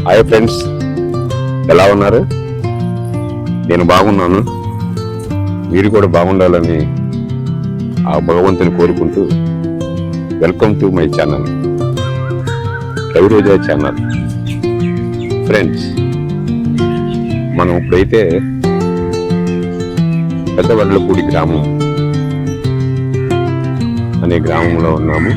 Hi friends, ఎలా ఉన్నారు? నేను బాగున్నాను. మీరు కూడా బాగుండాలని ఆ భగవంతుని కోరుకుంటూ welcome to my channel, Raviroja channel. Friends, మనం ఇప్పుడైతే పెద్దవడ్లపూడి గ్రామం అనే గ్రామంలో ఉన్నాము.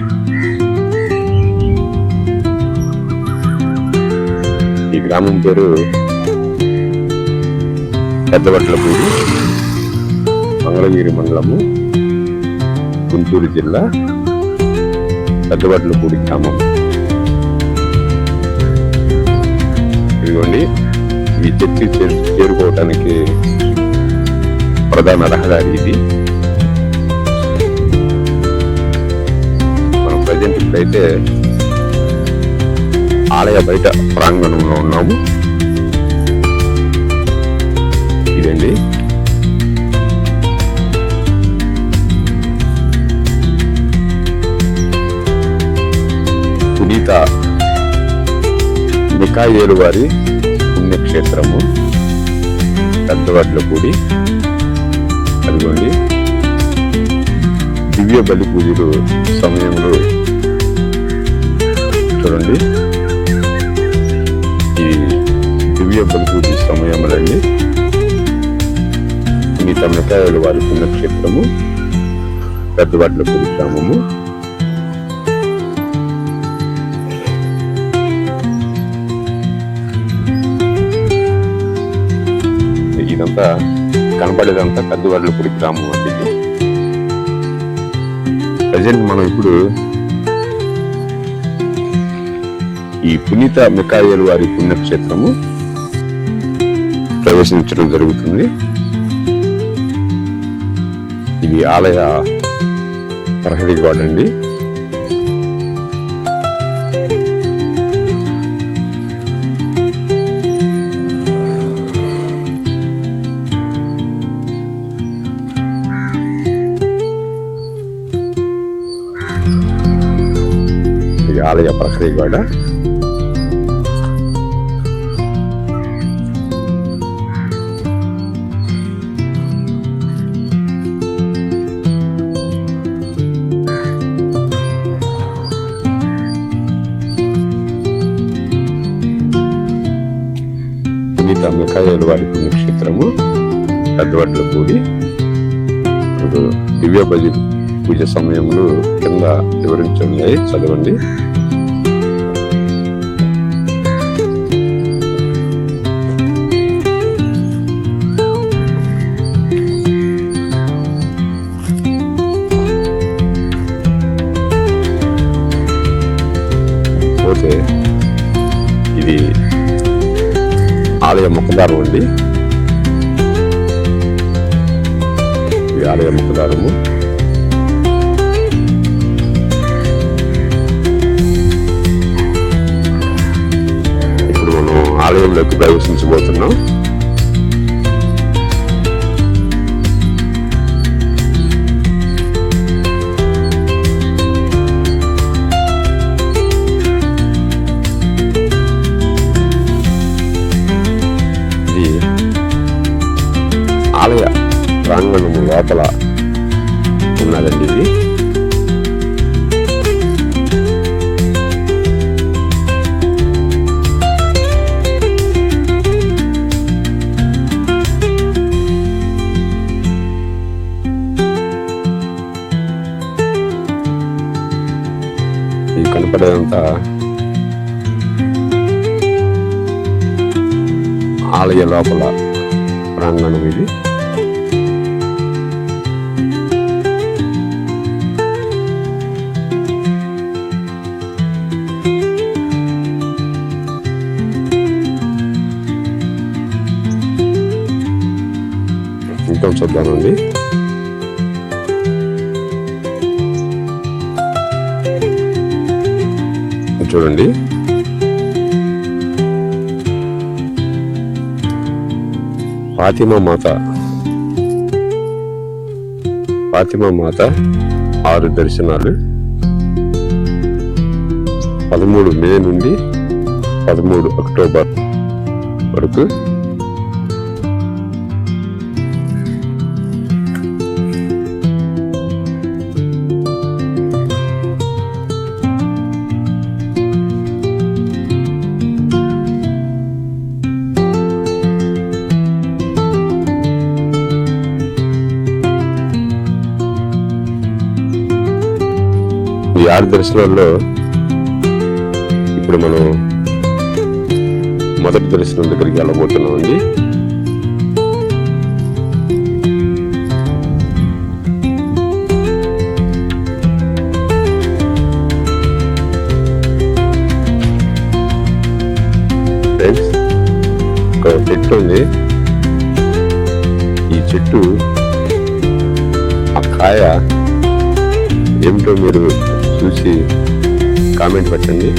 ఈ గ్రామం పేరు పెద్దవడ్లపూడి, మంగళగిరి మండలము, గుంటూరు జిల్లా, పెద్దవడ్లపూడి గ్రామం. ఇదిగోండి, ఈ చర్చి చేరుకోవటానికి ప్రధాన రహదారి ఇది. మనం ప్రజెంట్ ఇప్పుడైతే ఆలయ బయట ప్రాంగణంలో ఉన్నాము. ఇదండి పునీత మిఖాయేలు వారి పుణ్యక్షేత్రము పెద్దవడ్లపూడి. అదిగోండి, దివ్య బలి పూజలు సమయంలో చూడండి, ఈ దివ్య బలి పూజ సమయములండి పునీత మిఖాయేలు వారి పుణ్యక్షేత్రము పెద్దవడ్లపూడి గ్రామము. ఇదంతా కనపడేదంతా పెద్దవడ్లపూడి గ్రామం అండి. ప్రజెంట్ మనం ఇప్పుడు ఈ పునీత మిఖాయేలు వారి పుణ్యక్షేత్రము ప్రవేశించడం జరుగుతుంది. ఇది ఆలయ ప్రహరీ గోడ అండి. ఇది ఆలయ ప్రహరీ గోడ. పునీత మిఖాయేలు వారి పుణ్యక్షేత్రము పెద్దవడ్లపూడి. ఇప్పుడు దివ్య బలి పూజ సమయంలో కింద వివరించున్నాయి, చదవండి. పోతే ఇది ఆలయ ముఖద్వారం అండి. ఇది ఆలయ ముఖద్వారము. ఇప్పుడు మనం ఆలయంలోకి ప్రవేశించబోతున్నాం. ఆలయ ప్రాంగణము లోపల ఉన్నదండి ఇది. ఇది కనపడేదంతా ఆలయ లోపల ప్రాంగణం ఇది. ఇంకా చూద్దామండి. చూడండి, ఫాతిమా మాత 6 దర్శనాలు 13 మే నుండి 13 అక్టోబర్ వరకు ఈ 6 దర్శనాల్లో ఇప్పుడు మనం మొదటి దర్శనం దగ్గరికి వెళ్ళబోతున్నామండి. ఫ్రెండ్స్, ఒక చెట్టు ఉంది. ఈ చెట్టు ఆ కాయ ఏమిటో మీరు చూసి కామెంట్ పెట్టండి.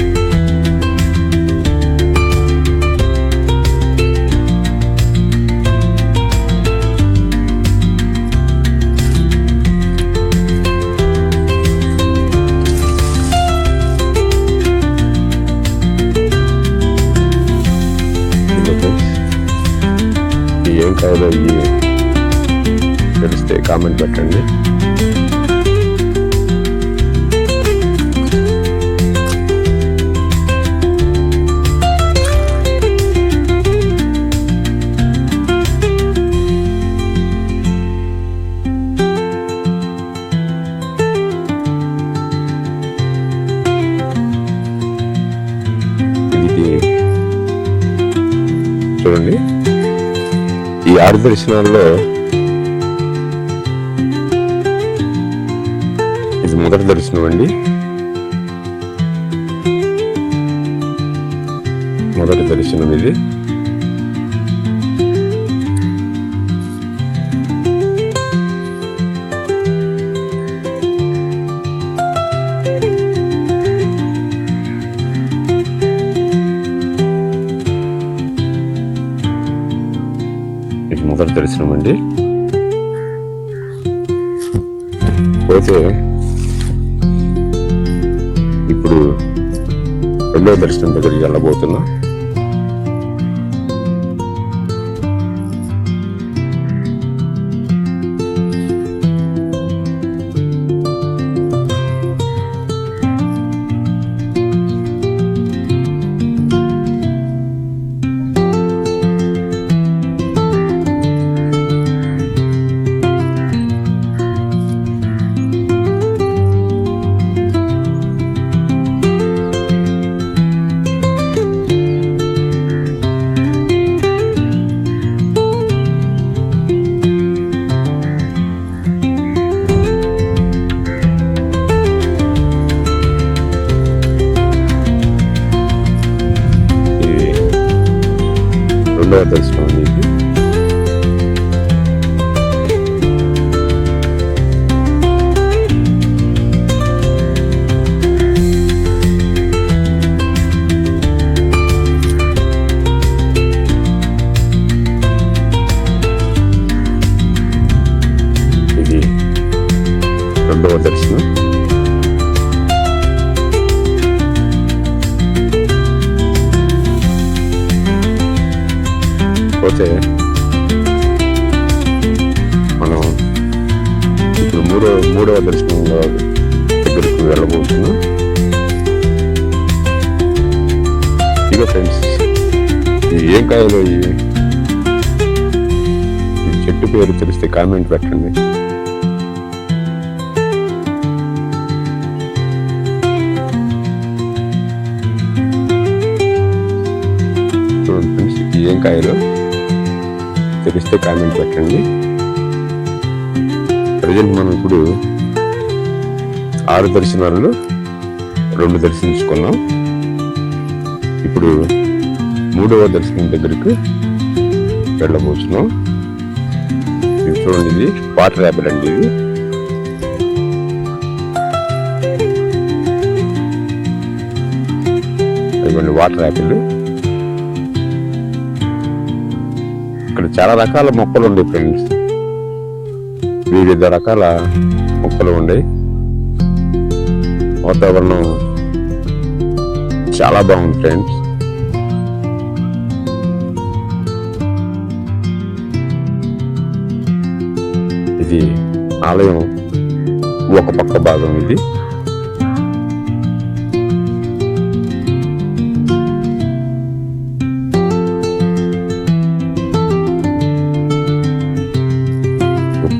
ఏం కావాలో ఇవి తెలిస్తే కామెంట్ పెట్టండి. చూడండి, ఈ 6 దర్శనాల్లో ఇది మొదటి దర్శనం అండి. మొదటి దర్శనం ఇది. మొదటి దర్శనం అండి. పోతే ఇప్పుడు రెండవ దర్శనం దగ్గరికి వెళ్ళబోతున్నా. రెండవ దర్శనం అనేది ఇది రెండవ దర్శనం. పోతే మనం ఇప్పుడు మూడవ దర్శనంలో దగ్గరికి వెళ్ళబోతున్నాం. ఇక ఫ్రెండ్స్, ఏం కాయలో ఈ చెట్టు పేరు తెలిస్తే కామెంట్ పెట్టండి. చూడండి ఫ్రెండ్స్, ఏం కాయలో తెలిస్తే కామెంట్ పెట్టండి. ప్రజెంట్ మనం ఇప్పుడు 6 దర్శనాలలో 2 దర్శించుకున్నాం. ఇప్పుడు 3వ దర్శనం దగ్గరికి వెళ్ళబోతున్నాం. ఇది చూడండి, ఇది వాటర్ యాపిల్ అండి. ఇది ఇదిగోండి వాటర్ యాపిల్. ఇక్కడ చాలా రకాల మొక్కలు ఉన్నాయి ఫ్రెండ్స్, వివిధ రకాల మొక్కలు ఉన్నాయి. వాతావరణం చాలా బాగుంది ఫ్రెండ్స్. ఇది ఆలయం ఒక పక్క భాగం ఇది.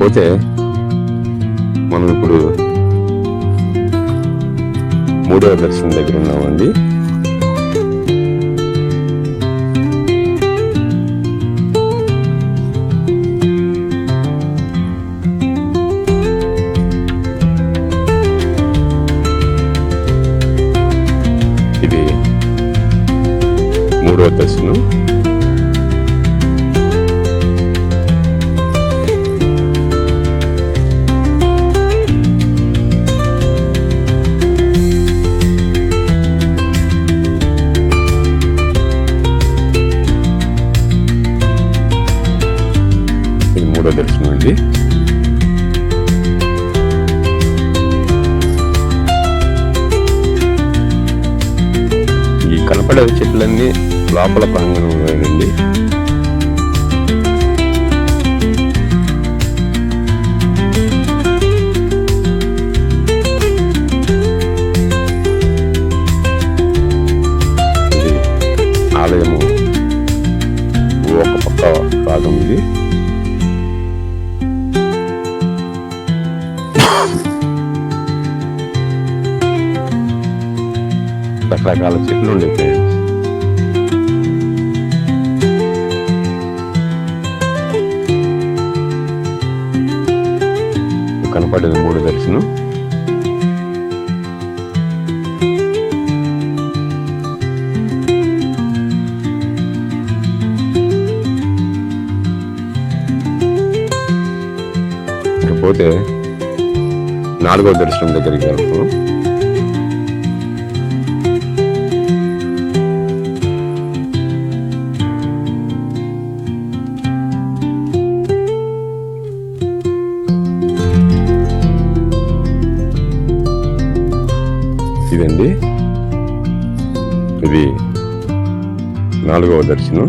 పోతే మనం ఇప్పుడు మూడవ దర్శనం దగ్గర ఉన్నామండి. ఇది మూడవ దర్శనం. దర్శనం అండి. ఈ కనపడే చెట్లన్నీ లోపల ప్రాంగణంలోనండి. ఇది ఆలయము ఒక పక్క భాగం ఇది. రకరకాల చెట్లు ఉండే ఫ్రెండ్స్. కనపడేది మూడో దర్శనం. పోతే నాలుగో దర్శనం దగ్గరికి వెళ్తాం. ఇదండి, ఇది నాలుగవ దర్శనం.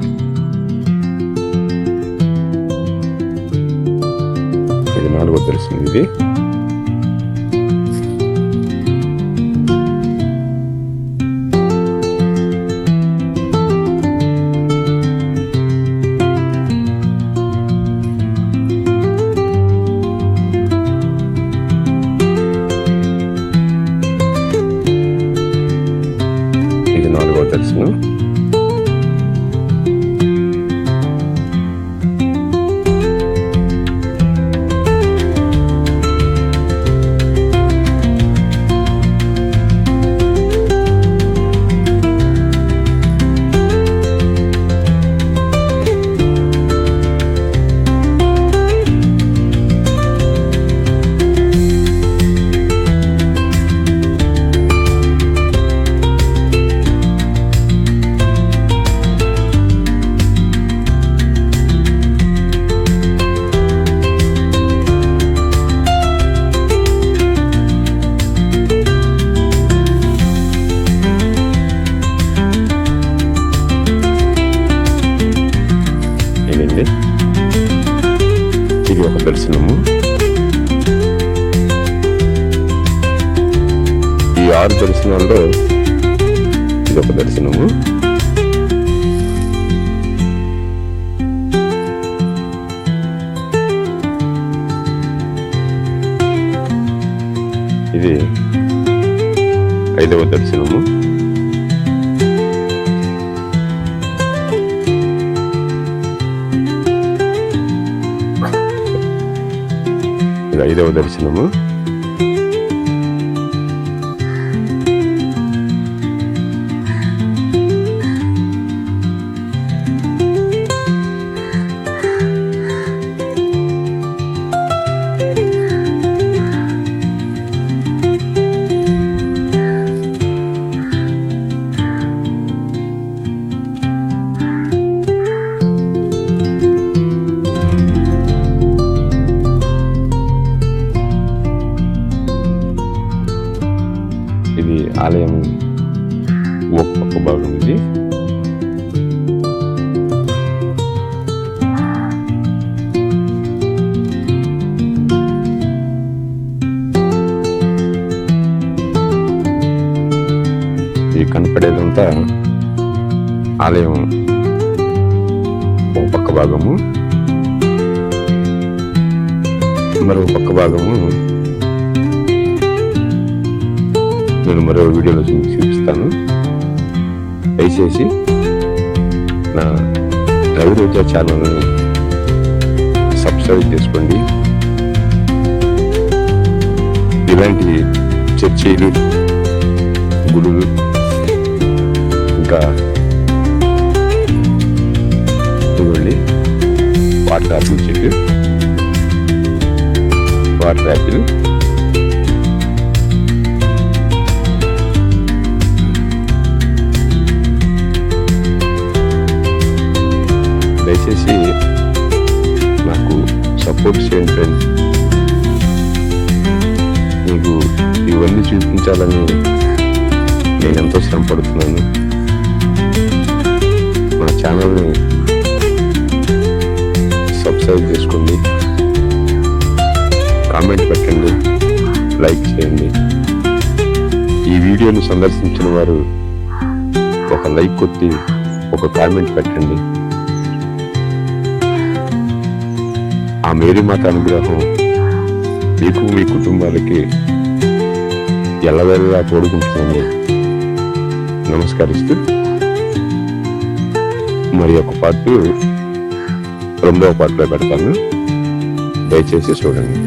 ఇది నాలుగవ దర్శనం. ఇది నాలుగవ దర్శనం. ఇది ఒక దర్శనము. ఈ 6 దర్శనాల్లో ఇది ఒక దర్శనము. ఇది 5వ దర్శనము. ఇది 5వ దర్శనము. మీకు కనపడేదంతా ఆలయం ఒక పక్క భాగము, మరో పక్క భాగము నేను మరో వీడియోలో చూపిస్తాను. దయచేసి నా రవి రోజా ఛానల్ని సబ్స్క్రైబ్ చేసుకోండి. ఇలాంటి చర్చీలు, గుడులు, ఇంకా ఇవ్వండి వాటర్ యాపిల్ చెట్టు, వాటర్ యాపిల్, దయచేసి నాకు సపోర్ట్ చేయండి ఫ్రెండ్స్. మీకు ఇవన్నీ చూపించాలని నేను ఎంతో శ్రమ పడుతున్నాను. మా ఛానల్ని సబ్స్క్రైబ్ చేసుకోండి, కామెంట్ పెట్టండి, లైక్ చేయండి. ఈ వీడియోను సందర్శించిన వారు ఒక లైక్ కొట్టి ఒక కామెంట్ పెట్టండి. ఆ మేరీమాత అనుగ్రహం మీకు మీ కుటుంబాలకి ఎల్లవేళలా తోడుకుంటుందని నమస్కరిస్తూ మరి ఒక పార్ట్ 2వ పార్ట్లో పెడతాను. దయచేసి చూడండి.